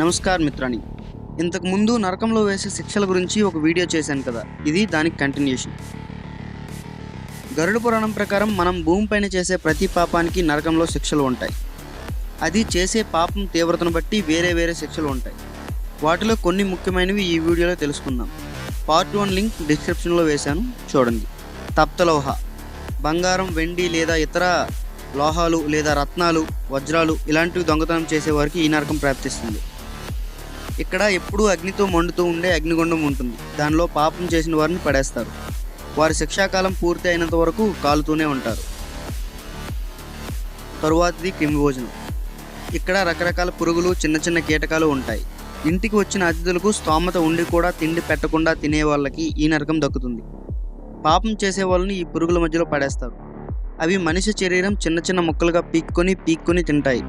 నమస్కార్ మిత్రాని. ఇంతకు ముందు నరకంలో వేసే శిక్షల గురించి ఒక వీడియో చేశాను కదా, ఇది దానికి కంటిన్యూషన్. గరుడ పురాణం ప్రకారం మనం భూమిపైన చేసే ప్రతి పాపానికి నరకంలో శిక్షలు ఉంటాయి. అది చేసే పాపం తీవ్రతను బట్టి వేరే వేరే శిక్షలు ఉంటాయి. వాటిలో కొన్ని ముఖ్యమైనవి ఈ వీడియోలో తెలుసుకుందాం. పార్ట్ 1 లింక్ డిస్క్రిప్షన్లో వేశాను, చూడండి. తప్తలోహ, బంగారం, వెండి లేదా ఇతర లోహాలు లేదా రత్నాలు, వజ్రాలు ఇలాంటివి దొంగతనం చేసేవారికి ఈ నరకం ప్రాప్తిస్తుంది. ఇక్కడ ఎప్పుడూ అగ్నితో మండుతూ ఉండే అగ్నిగుండం ఉంటుంది. దానిలో పాపం చేసిన వారిని పడేస్తారు. వారి శిక్షాకాలం పూర్తి అయినంత వరకు కాలుతూనే ఉంటారు. తరువాతది క్రిమి భోజనం. ఇక్కడ రకరకాల పురుగులు, చిన్న చిన్న కీటకాలు ఉంటాయి. ఇంటికి వచ్చిన అతిథులకు స్తోమత ఉండి కూడా తిండి పెట్టకుండా తినే వాళ్ళకి ఈ నరకం దక్కుతుంది. పాపం చేసే వాళ్ళని ఈ పురుగుల మధ్యలో పడేస్తారు. అవి మనిషి శరీరం చిన్న చిన్న ముక్కలుగా పీక్కొని తింటాయి.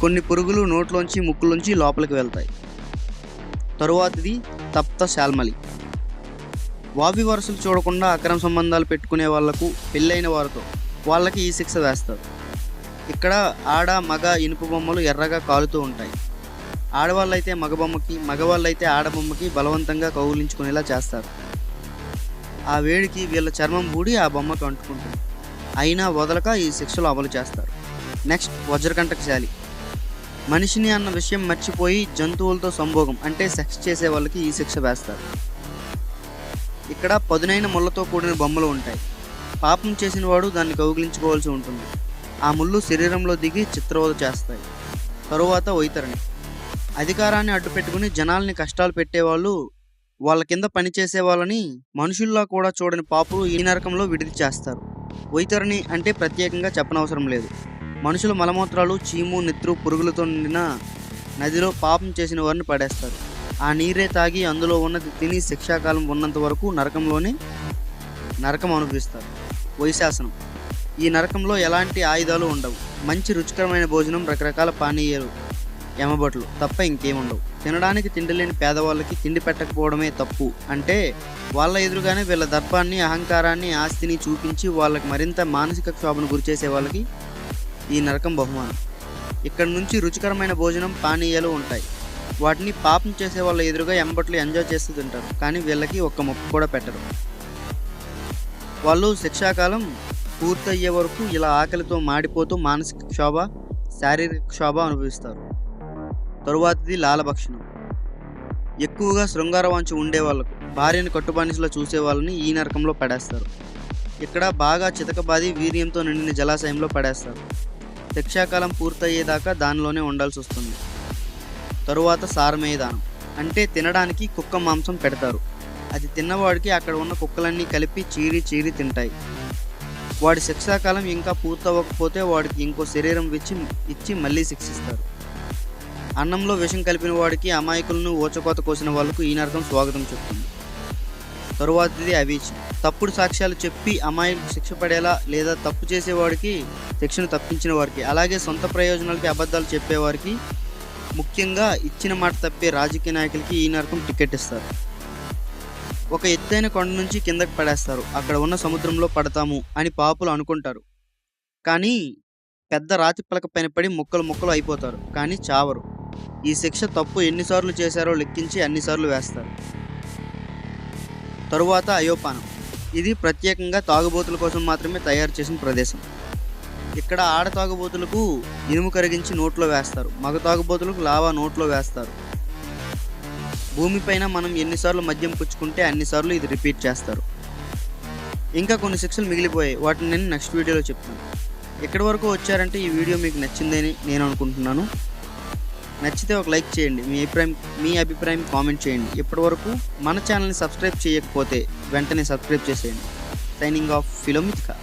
కొన్ని పురుగులు నోట్లోంచి ముక్కులోంచి లోపలికి వెళ్తాయి. తరువాతది తప్త శాల్మలి. వావి వరుసలు చూడకుండా అక్రమ సంబంధాలు పెట్టుకునే వాళ్లకు, పెళ్ళైన వారితో వాళ్ళకి ఈ శిక్ష వేస్తారు. ఇక్కడ ఆడ మగ ఇనుప బొమ్మలు ఎర్రగా కాలుతూ ఉంటాయి. ఆడవాళ్ళైతే మగబొమ్మకి, మగవాళ్ళైతే ఆడబొమ్మకి బలవంతంగా కౌగిలించుకునేలా చేస్తారు. ఆ వేడికి వీళ్ళ చర్మం బూడి ఆ బొమ్మకు అంటుకుంటుంది. అయినా వదలక ఈ శిక్షలు అమలు చేస్తారు. నెక్స్ట్ వజ్రకంటకశాలి. మనిషిని అన్న విషయం మర్చిపోయి జంతువులతో సంభోగం అంటే సెక్స్ చేసే వాళ్ళకి ఈ శిక్ష వేస్తారు. ఇక్కడ పదునైన ముళ్ళతో కూడిన బొమ్మలు ఉంటాయి. పాపం చేసిన వాడు దాన్ని కౌగిలించుకోవాల్సి ఉంటుంది. ఆ ముళ్ళు శరీరంలో దిగి చిత్రవద చేస్తాయి. తరువాత వైతరణి. అధికారాన్ని అడ్డుపెట్టుకుని జనాల్ని కష్టాలు పెట్టేవాళ్ళు, వాళ్ళ కింద పనిచేసే వాళ్ళని మనుషుల్లా కూడా చూడని పాపులు ఈ నరకంలో విడిది చేస్తారు. వైతరణి అంటే ప్రత్యేకంగా చెప్పనవసరం లేదు. మనుషుల మలమూత్రాలు, చీము, నెత్రు, పురుగులతో నిండిన నదిలో పాపం చేసిన వారిని పడేస్తారు. ఆ నీరే తాగి అందులో ఉన్నది తిని శిక్షాకాలం ఉన్నంత వరకు నరకం అనుభవిస్తారు. వైశాసనం. ఈ నరకంలో ఎలాంటి ఆయుధాలు ఉండవు. మంచి రుచికరమైన భోజనం, రకరకాల పానీయాలు, ఎమబట్లు తప్ప ఇంకేముండవు. తినడానికి తిండి లేని పేదవాళ్ళకి తిండి పెట్టకపోవడమే తప్పు అంటే వాళ్ళ ఎదురుగానే వీళ్ళ దర్పాన్ని, అహంకారాన్ని, ఆస్తిని చూపించి వాళ్ళకి మరింత మానసిక క్షోభను గురిచేసే వాళ్ళకి ఈ నరకం బహుమానం. ఇక్కడ నుంచి రుచికరమైన భోజనం, పానీయాలు ఉంటాయి. వాటిని పాపం చేసే వాళ్ళ ఎదురుగా ఎంబట్లు ఎంజాయ్ చేస్తూ తింటారు. కానీ వీళ్ళకి ఒక్క ముక్క కూడా పెట్టరు. వాళ్ళు శిక్షాకాలం పూర్తయ్యే వరకు ఇలా ఆకలితో మాడిపోతూ మానసిక క్షోభ, శారీరక క్షోభ అనుభవిస్తారు. తరువాతది లాలభక్షణం. ఎక్కువగా శృంగార వాంఛ ఉండే వాళ్ళకు, భార్యను కట్టుబానిసలో చూసే వాళ్ళని ఈ నరకంలో పడేస్తారు. ఇక్కడ బాగా చితకబాది వీర్యంతో నిండిన జలాశయంలో పడేస్తారు. శిక్షాకాలం పూర్తయ్యేదాకా దానిలోనే ఉండాల్సి వస్తుంది. తరువాత సారమేయదానం అంటే తినడానికి కుక్క మాంసం పెడతారు. అది తిన్నవాడికి అక్కడ ఉన్న కుక్కలన్నీ కలిపి చీరి తింటాయి. వాడి శిక్షాకాలం ఇంకా పూర్తవ్వకపోతే వాడికి ఇంకో శరీరం ఇచ్చి మళ్ళీ శిక్షిస్తారు. అన్నంలో విషం కలిపిన వాడికి, అమాయకులను ఊచకోత కోసిన వాళ్ళకు ఈ నరకం స్వాగతం చెప్తుంది. తరువాతది అవీచి. తప్పుడు సాక్ష్యాలు చెప్పి అమాయకులకు శిక్ష పడేలా లేదా తప్పు చేసేవాడికి శిక్షను తప్పించిన వారికి, అలాగే సొంత ప్రయోజనాలకి అబద్ధాలు చెప్పేవారికి, ముఖ్యంగా ఇచ్చిన మాట తప్పే రాజకీయ నాయకులకి ఈ నరకం టికెట్ ఇస్తారు. ఒక ఎత్తైన కొండ నుంచి కిందకి పడేస్తారు. అక్కడ ఉన్న సముద్రంలో పడతాము అని పాపులు అనుకుంటారు. కానీ పెద్ద రాతి పలక పైన పడి ముక్కలు అయిపోతారు. కానీ చావరు. ఈ శిక్ష తప్పు ఎన్నిసార్లు చేశారో లెక్కించి అన్నిసార్లు వేస్తారు. తరువాత అయోపానం. ఇది ప్రత్యేకంగా తాగుబోతుల కోసం మాత్రమే తయారు చేసిన ప్రదేశం. ఇక్కడ ఆడ తాగుబోతులకు ఇనుము కరిగించి నోట్లో వేస్తారు. మగ తాగుబోతులకు లావా నోట్లో వేస్తారు. భూమిపైన మనం ఎన్నిసార్లు మద్యం పుచ్చుకుంటే అన్నిసార్లు ఇది రిపీట్ చేస్తారు. ఇంకా కొన్ని శిక్షలు మిగిలిపోయాయి. వాటిని నేను నెక్స్ట్ వీడియోలో చెప్తాను. ఎక్కడి వరకు వచ్చారంటే ఈ వీడియో మీకు నచ్చిందని నేను అనుకుంటున్నాను. నచ్చితే ఒక లైక్ చేయండి. మీ అభిప్రాయం కామెంట్ చేయండి. ఇప్పటివరకు మన ఛానల్ని సబ్స్క్రైబ్ చేయకపోతే వెంటనే సబ్స్క్రైబ్ చేసేయండి. Signing off ఫిలోమిత్కా.